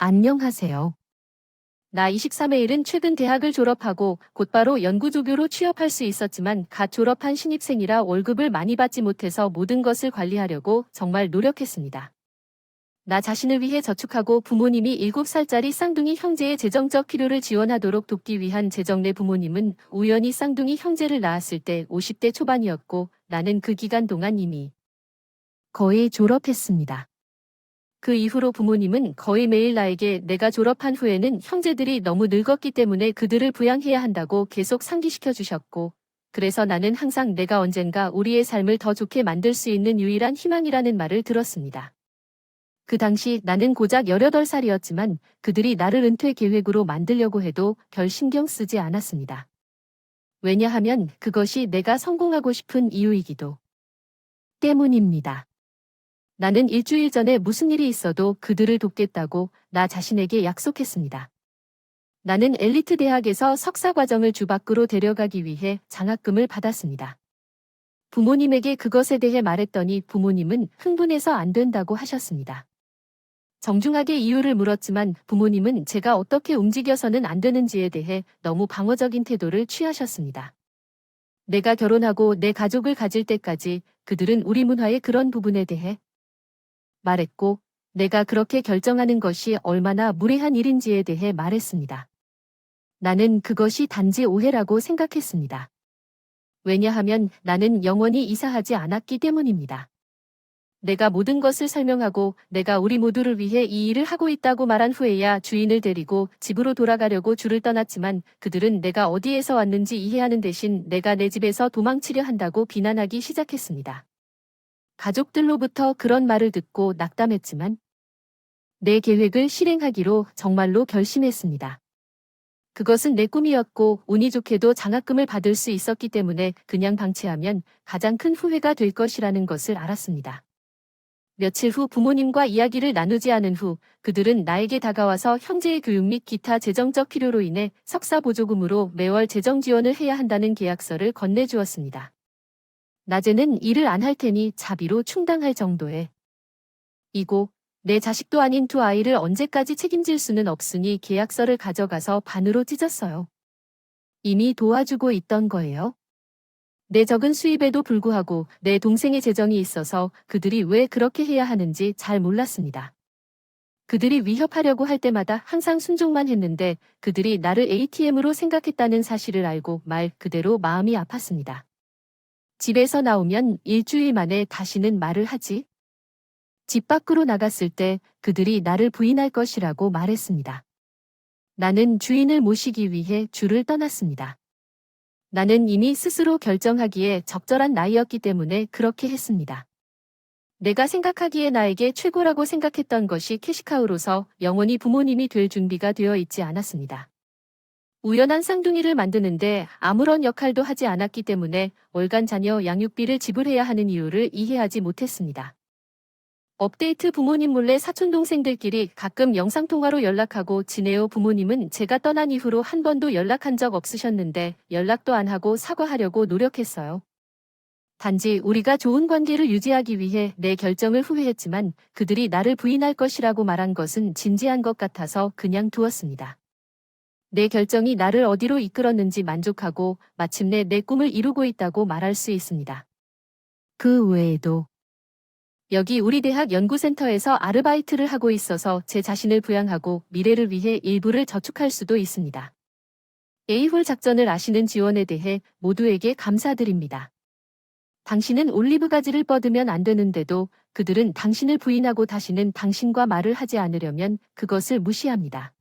안녕하세요. 나 23회일은 최근 대학을 졸업하고 곧바로 연구조교로 취업할 수 있었지만 갓 졸업한 신입생이라 월급을 많이 받지 못해서 모든 것을 관리하려고 정말 노력했습니다. 나 자신을 위해 저축하고 부모님이 7살짜리 쌍둥이 형제의 재정적 필요를 지원하도록 돕기 위한 재정 내 부모님은 우연히 쌍둥이 형제를 낳았을 때 50대 초반이었고 나는 그 기간 동안 이미 거의 졸업했습니다. 그 이후로 부모님은 거의 매일 나에게 내가 졸업한 후에는 형제들이 너무 늙었기 때문에 그들을 부양해야 한다고 계속 상기시켜 주셨고, 그래서 나는 항상 내가 언젠가 우리의 삶을 더 좋게 만들 수 있는 유일한 희망이라는 말을 들었습니다. 그 당시 나는 고작 18살이었지만 그들이 나를 은퇴 계획으로 만들려고 해도 별 신경 쓰지 않았습니다. 왜냐하면 그것이 내가 성공하고 싶은 이유이기도 때문입니다. 나는 일주일 전에 무슨 일이 있어도 그들을 돕겠다고 나 자신에게 약속했습니다. 나는 엘리트 대학에서 석사 과정을 주 밖으로 데려가기 위해 장학금을 받았습니다. 부모님에게 그것에 대해 말했더니 부모님은 흥분해서 안 된다고 하셨습니다. 정중하게 이유를 물었지만 부모님은 제가 어떻게 움직여서는 안 되는지에 대해 너무 방어적인 태도를 취하셨습니다. 내가 결혼하고 내 가족을 가질 때까지 그들은 우리 문화의 그런 부분에 대해 말했고, 내가 그렇게 결정하는 것이 얼마나 무례한 일인지에 대해 말했습니다. 나는 그것이 단지 오해라고 생각했습니다. 왜냐하면 나는 영원히 이사하지 않았기 때문입니다. 내가 모든 것을 설명하고 내가 우리 모두를 위해 이 일을 하고 있다고 말한 후에야 주인을 데리고 집으로 돌아가려고 줄을 떠났지만 그들은 내가 어디에서 왔는지 이해하는 대신 내가 내 집에서 도망치려 한다고 비난하기 시작했습니다. 가족들로부터 그런 말을 듣고 낙담했지만 내 계획을 실행하기로 정말로 결심했습니다. 그것은 내 꿈이었고 운이 좋게도 장학금을 받을 수 있었기 때문에 그냥 방치하면 가장 큰 후회가 될 것이라는 것을 알았습니다. 며칠 후 부모님과 이야기를 나누지 않은 후 그들은 나에게 다가와서 형제의 교육 및 기타 재정적 필요로 인해 석사 보조금으로 매월 재정 지원을 해야 한다는 계약서를 건네주었습니다. 낮에는 일을 안 할 테니 자비로 충당할 정도에 이고 내 자식도 아닌 두 아이를 언제까지 책임질 수는 없으니 계약서를 가져가서 반으로 찢었어요. 이미 도와주고 있던 거예요. 내 적은 수입에도 불구하고 내 동생의 재정이 있어서 그들이 왜 그렇게 해야 하는지 잘 몰랐습니다. 그들이 위협하려고 할 때마다 항상 순종만 했는데 그들이 나를 ATM으로 생각했다는 사실을 알고 말 그대로 마음이 아팠습니다. 집에서 나오면 일주일 만에 다시는 말을 하지. 집 밖으로 나갔을 때 그들이 나를 부인할 것이라고 말했습니다. 나는 주인을 모시기 위해 줄을 떠났습니다. 나는 이미 스스로 결정하기에 적절한 나이였기 때문에 그렇게 했습니다. 내가 생각하기에 나에게 최고라고 생각했던 것이 캐시카우로서 영원히 부모님이 될 준비가 되어 있지 않았습니다. 우연한 쌍둥이를 만드는데 아무런 역할도 하지 않았기 때문에 월간 자녀 양육비를 지불해야 하는 이유를 이해하지 못했습니다. 업데이트 부모님 몰래 사촌동생들끼리 가끔 영상통화로 연락하고 지내요. 부모님은 제가 떠난 이후로 한 번도 연락한 적 없으셨는데 연락도 안 하고 사과하려고 노력했어요. 단지 우리가 좋은 관계를 유지하기 위해 내 결정을 후회했지만 그들이 나를 부인할 것이라고 말한 것은 진지한 것 같아서 그냥 두었습니다. 내 결정이 나를 어디로 이끌었는지 만족하고 마침내 내 꿈을 이루고 있다고 말할 수 있습니다. 그 외에도 여기 우리 대학 연구센터에서 아르바이트를 하고 있어서 제 자신을 부양하고 미래를 위해 일부를 저축할 수도 있습니다. A홀 작전을 아시는 지원에 대해 모두에게 감사드립니다. 당신은 올리브 가지를 뻗으면 안 되는데도 그들은 당신을 부인하고 다시는 당신과 말을 하지 않으려면 그것을 무시합니다.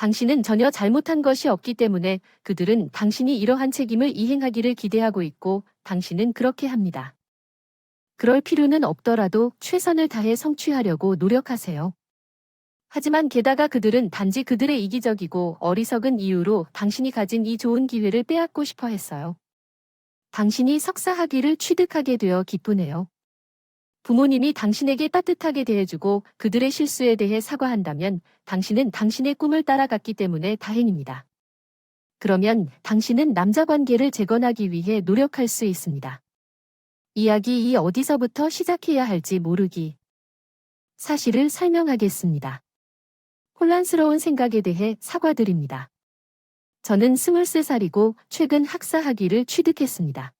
당신은 전혀 잘못한 것이 없기 때문에 그들은 당신이 이러한 책임을 이행하기를 기대하고 있고 당신은 그렇게 합니다. 그럴 필요는 없더라도 최선을 다해 성취하려고 노력하세요. 하지만 게다가 그들은 단지 그들의 이기적이고 어리석은 이유로 당신이 가진 이 좋은 기회를 빼앗고 싶어 했어요. 당신이 석사학위를 취득하게 되어 기쁘네요. 부모님이 당신에게 따뜻하게 대해주고 그들의 실수에 대해 사과한다면 당신은 당신의 꿈을 따라갔기 때문에 다행입니다. 그러면 당신은 남자 관계를 재건하기 위해 노력할 수 있습니다. 이야기 어디서부터 시작해야 할지 모르기. 사실을 설명하겠습니다. 혼란스러운 생각에 대해 사과드립니다. 저는 23살이고 최근 학사 학위를 취득했습니다.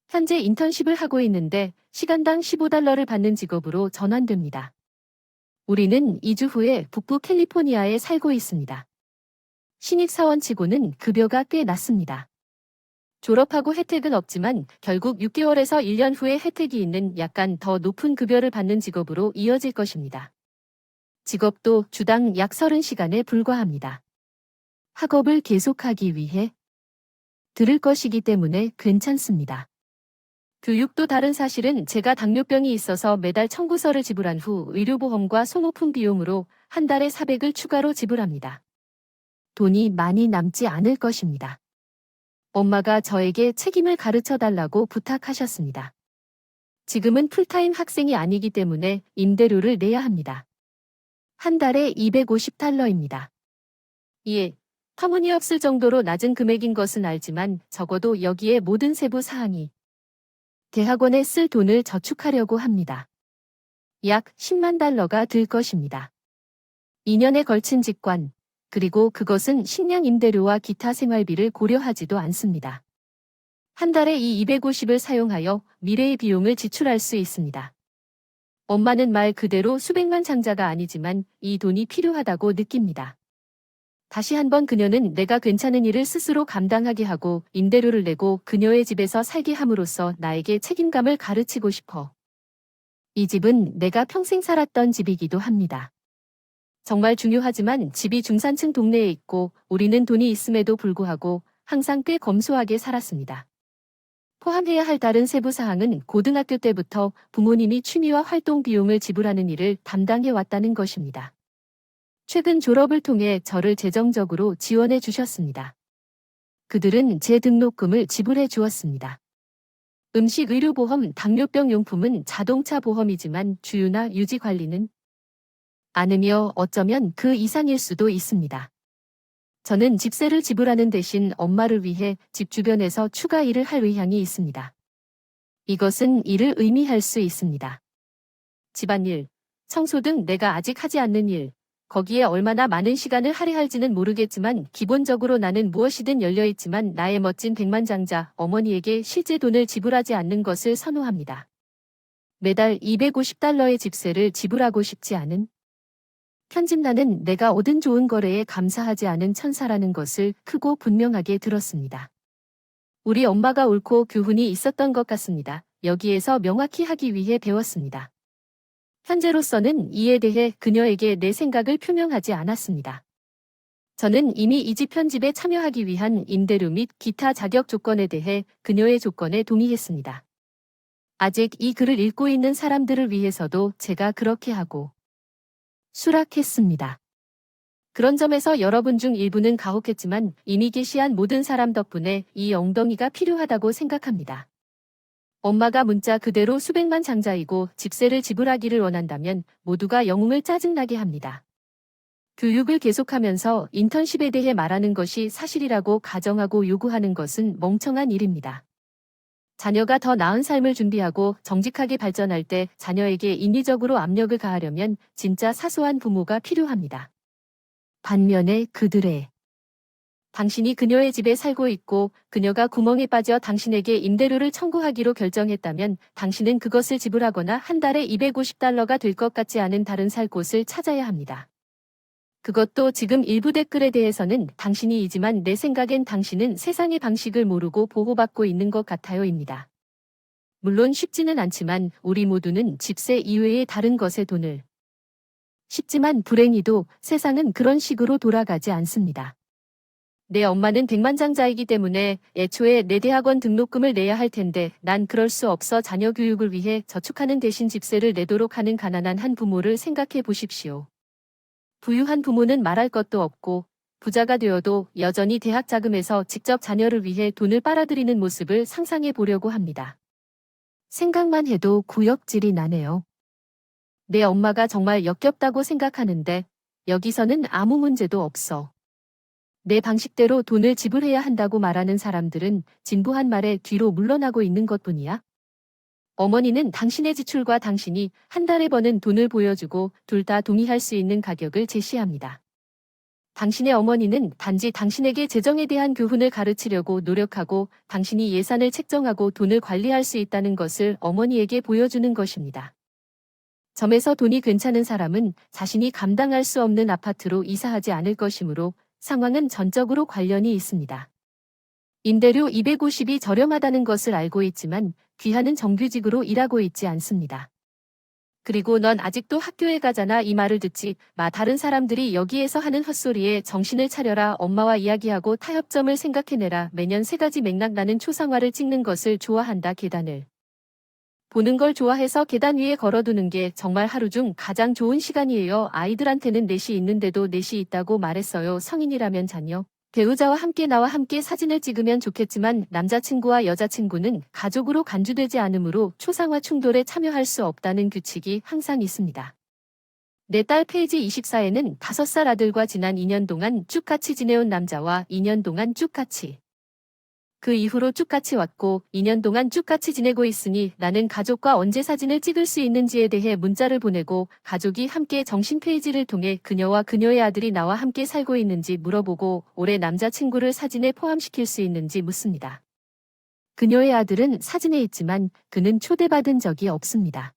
현재 인턴십을 하고 있는데 시간당 $15를 받는 직업으로 전환됩니다. 우리는 2주 후에 북부 캘리포니아에 살고 있습니다. 신입사원치고는 급여가 꽤 낮습니다. 졸업하고 혜택은 없지만 결국 6개월에서 1년 후에 혜택이 있는 약간 더 높은 급여를 받는 직업으로 이어질 것입니다. 직업도 주당 약 30시간에 불과합니다. 학업을 계속하기 위해 들을 것이기 때문에 괜찮습니다. 교육도 다른 사실은 제가 당뇨병이 있어서 매달 청구서를 지불한 후 의료보험과 소모품 비용으로 한 달에 400을 추가로 지불합니다. 돈이 많이 남지 않을 것입니다. 엄마가 저에게 책임을 가르쳐 달라고 부탁하셨습니다. 지금은 풀타임 학생이 아니기 때문에 임대료를 내야 합니다. 한 달에 $250입니다. 예, 터무니없을 정도로 낮은 금액인 것은 알지만 적어도 여기에 모든 세부 사항이 대학원에 쓸 돈을 저축하려고 합니다. 약 $100,000가 들 것입니다. 2년에 걸친 직관, 그리고 그것은 식량 임대료와 기타 생활비를 고려하지도 않습니다. 한 달에 이 250을 사용하여 미래의 비용을 지출할 수 있습니다. 엄마는 말 그대로 수백만 장자가 아니지만 이 돈이 필요하다고 느낍니다. 다시 한번 그녀는 내가 괜찮은 일을 스스로 감당하게 하고 임대료를 내고 그녀의 집에서 살게 함으로써 나에게 책임감을 가르치고 싶어. 이 집은 내가 평생 살았던 집이기도 합니다. 정말 중요하지만 집이 중산층 동네에 있고 우리는 돈이 있음에도 불구하고 항상 꽤 검소하게 살았습니다. 포함해야 할 다른 세부 사항은 고등학교 때부터 부모님이 취미와 활동 비용을 지불하는 일을 담당해 왔다는 것입니다. 최근 졸업을 통해 저를 재정적으로 지원해 주셨습니다. 그들은 제 등록금을 지불해 주었습니다. 음식 의료보험, 당뇨병 용품은 자동차 보험이지만 주유나 유지 관리는 않으며 어쩌면 그 이상일 수도 있습니다. 저는 집세를 지불하는 대신 엄마를 위해 집 주변에서 추가 일을 할 의향이 있습니다. 이것은 일을 의미할 수 있습니다. 집안일, 청소 등 내가 아직 하지 않는 일, 거기에 얼마나 많은 시간을 할애할지는 모르겠지만 기본적으로 나는 무엇이든 열려있지만 나의 멋진 백만장자 어머니에게 실제 돈을 지불하지 않는 것을 선호합니다. 매달 $250의 집세를 지불하고 싶지 않은 편집나는 내가 얻은 좋은 거래에 감사하지 않은 천사라는 것을 크고 분명하게 들었습니다. 우리 엄마가 옳고 교훈이 있었던 것 같습니다. 여기에서 명확히 하기 위해 배웠습니다. 현재로서는 이에 대해 그녀에게 내 생각을 표명하지 않았습니다. 저는 이미 이 집 편집에 참여하기 위한 임대료 및 기타 자격 조건에 대해 그녀의 조건에 동의했습니다. 아직 이 글을 읽고 있는 사람들을 위해서도 제가 그렇게 하고 수락했습니다. 그런 점에서 여러분 중 일부는 가혹했지만 이미 게시한 모든 사람 덕분에 이 엉덩이가 필요하다고 생각합니다. 엄마가 문자 그대로 수백만 장자이고 집세를 지불하기를 원한다면 모두가 영웅을 짜증나게 합니다. 교육을 계속하면서 인턴십에 대해 말하는 것이 사실이라고 가정하고 요구하는 것은 멍청한 일입니다. 자녀가 더 나은 삶을 준비하고 정직하게 발전할 때 자녀에게 인위적으로 압력을 가하려면 진짜 사소한 부모가 필요합니다. 반면에 그들의 당신이 그녀의 집에 살고 있고 그녀가 구멍에 빠져 당신에게 임대료를 청구하기로 결정했다면 당신은 그것을 지불하거나 한 달에 $250가 될 것 같지 않은 다른 살 곳을 찾아야 합니다. 그것도 지금 일부 댓글에 대해서는 당신이이지만 내 생각엔 당신은 세상의 방식을 모르고 보호받고 있는 것 같아요입니다. 물론 쉽지는 않지만 우리 모두는 집세 이외의 다른 것에 돈을 쉽지만 불행히도 세상은 그런 식으로 돌아가지 않습니다. 내 엄마는 백만장자이기 때문에 애초에 내 대학원 등록금을 내야 할 텐데 난 그럴 수 없어 자녀 교육을 위해 저축하는 대신 집세를 내도록 하는 가난한 한 부모를 생각해 보십시오. 부유한 부모는 말할 것도 없고 부자가 되어도 여전히 대학 자금에서 직접 자녀를 위해 돈을 빨아들이는 모습을 상상해 보려고 합니다. 생각만 해도 구역질이 나네요. 내 엄마가 정말 역겹다고 생각하는데 여기서는 아무 문제도 없어. 내 방식대로 돈을 지불해야 한다고 말하는 사람들은 진부한 말에 뒤로 물러나고 있는 것뿐이야. 어머니는 당신의 지출과 당신이 한 달에 버는 돈을 보여주고 둘 다 동의할 수 있는 가격을 제시합니다. 당신의 어머니는 단지 당신에게 재정에 대한 교훈을 가르치려고 노력하고 당신이 예산을 책정하고 돈을 관리할 수 있다는 것을 어머니에게 보여주는 것입니다. 점에서 돈이 괜찮은 사람은 자신이 감당할 수 없는 아파트로 이사하지 않을 것이므로 상황은 전적으로 관련이 있습니다. 임대료 250이 저렴하다는 것을 알고 있지만 귀하는 정규직으로 일하고 있지 않습니다. 그리고 넌 아직도 학교에 가잖아. 이 말을 듣지 마. 다른 사람들이 여기에서 하는 헛소리에 정신을 차려라. 엄마와 이야기하고 타협점을 생각해내라. 매년 3가지 맥락. 나는 초상화를 찍는 것을 좋아한다. 계단을 보는 걸 좋아해서 계단 위에 걸어두는 게 정말 하루 중 가장 좋은 시간이에요. 아이들한테는 넷이 있는데도 넷이 있다고 말했어요. 성인이라면 자녀, 배우자와 함께 나와 함께 사진을 찍으면 좋겠지만 남자친구와 여자친구는 가족으로 간주되지 않으므로 초상화 충돌에 참여할 수 없다는 규칙이 항상 있습니다. 내 딸 페이지 24에는 5살 아들과 지난 2년 동안 쭉 같이 지내온 남자와 2년 동안 쭉 같이 그 이후로 쭉 같이 왔고 2년 동안 쭉 같이 지내고 있으니 나는 가족과 언제 사진을 찍을 수 있는지에 대해 문자를 보내고 가족이 함께 정신 페이지를 통해 그녀와 그녀의 아들이 나와 함께 살고 있는지 물어보고 올해 남자친구를 사진에 포함시킬 수 있는지 묻습니다. 그녀의 아들은 사진에 있지만 그는 초대받은 적이 없습니다.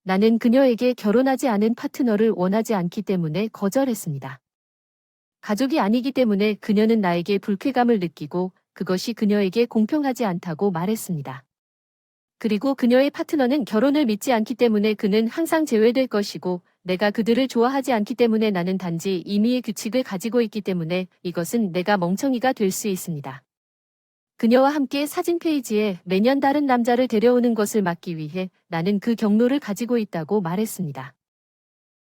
나는 그녀에게 결혼하지 않은 파트너를 원하지 않기 때문에 거절했습니다. 가족이 아니기 때문에 그녀는 나에게 불쾌감을 느끼고 그것이 그녀에게 공평하지 않다고 말했습니다. 그리고 그녀의 파트너는 결혼을 믿지 않기 때문에 그는 항상 제외될 것이고 내가 그들을 좋아하지 않기 때문에 나는 단지 임의의 규칙을 가지고 있기 때문에 이것은 내가 멍청이가 될 수 있습니다. 그녀와 함께 사진 페이지에 매년 다른 남자를 데려오는 것을 막기 위해 나는 그 경로를 가지고 있다고 말했습니다.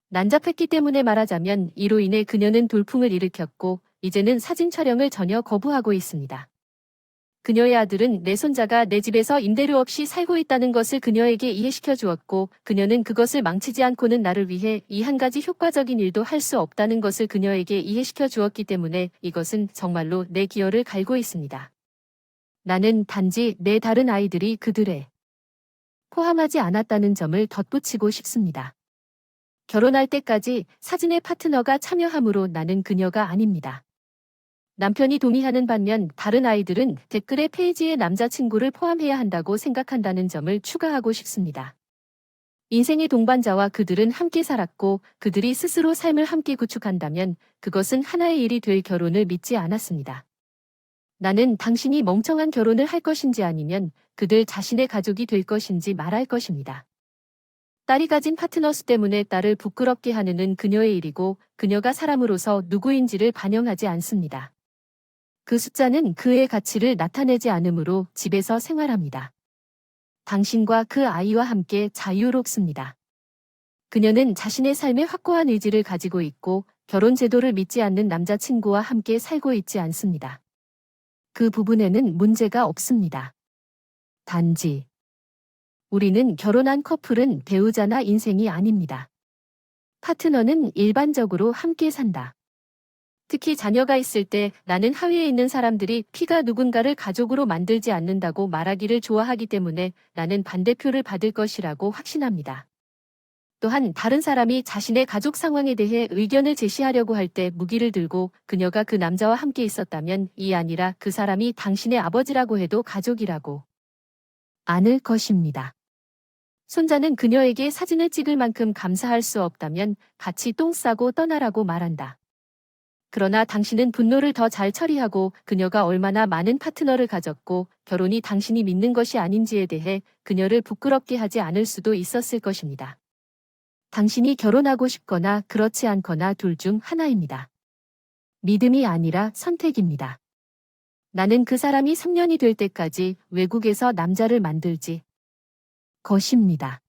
난잡했기 때문에 말하자면 이로 인해 그녀는 돌풍을 일으켰고 이제는 사진 촬영을 전혀 거부하고 있습니다. 그녀의 아들은 내 손자가 내 집에서 임대료 없이 살고 있다는 것을 그녀에게 이해시켜 주었고 그녀는 그것을 망치지 않고는 나를 위해 이 한 가지 효과적인 일도 할 수 없다는 것을 그녀에게 이해시켜 주었기 때문에 이것은 정말로 내 기여를 갈고 있습니다. 나는 단지 내 다른 아이들이 그들에 포함하지 않았다는 점을 덧붙이고 싶습니다. 결혼할 때까지 사진의 파트너가 참여함으로 나는 그녀가 아닙니다. 남편이 동의하는 반면 다른 아이들은 댓글에 페이지에 남자친구를 포함해야 한다고 생각한다는 점을 추가하고 싶습니다. 인생의 동반자와 그들은 함께 살았고 그들이 스스로 삶을 함께 구축한다면 그것은 하나의 일이 될 결혼을 믿지 않았습니다. 나는 당신이 멍청한 결혼을 할 것인지 아니면 그들 자신의 가족이 될 것인지 말할 것입니다. 딸이 가진 파트너 수 때문에 딸을 부끄럽게 하는 그녀의 일이고 그녀가 사람으로서 누구인지를 반영하지 않습니다. 그 숫자는 그의 가치를 나타내지 않으므로 집에서 생활합니다. 당신과 그 아이와 함께 자유롭습니다. 그녀는 자신의 삶에 확고한 의지를 가지고 있고 결혼 제도를 믿지 않는 남자친구와 함께 살고 있지 않습니다. 그 부분에는 문제가 없습니다. 단지 우리는 결혼한 커플은 배우자나 인생이 아닙니다. 파트너는 일반적으로 함께 산다. 특히 자녀가 있을 때 나는 하위에 있는 사람들이 피가 누군가를 가족으로 만들지 않는다고 말하기를 좋아하기 때문에 나는 반대표를 받을 것이라고 확신합니다. 또한 다른 사람이 자신의 가족 상황에 대해 의견을 제시하려고 할 때 무기를 들고 그녀가 그 남자와 함께 있었다면 이 아니라 그 사람이 당신의 아버지라고 해도 가족이라고 않을 것입니다. 손자는 그녀에게 사진을 찍을 만큼 감사할 수 없다면 같이 똥 싸고 떠나라고 말한다. 그러나 당신은 분노를 더 잘 처리하고 그녀가 얼마나 많은 파트너를 가졌고 결혼이 당신이 믿는 것이 아닌지에 대해 그녀를 부끄럽게 하지 않을 수도 있었을 것입니다. 당신이 결혼하고 싶거나 그렇지 않거나 둘 중 하나입니다. 믿음이 아니라 선택입니다. 나는 그 사람이 3년이 될 때까지 외국에서 남자를 만들지 것입니다.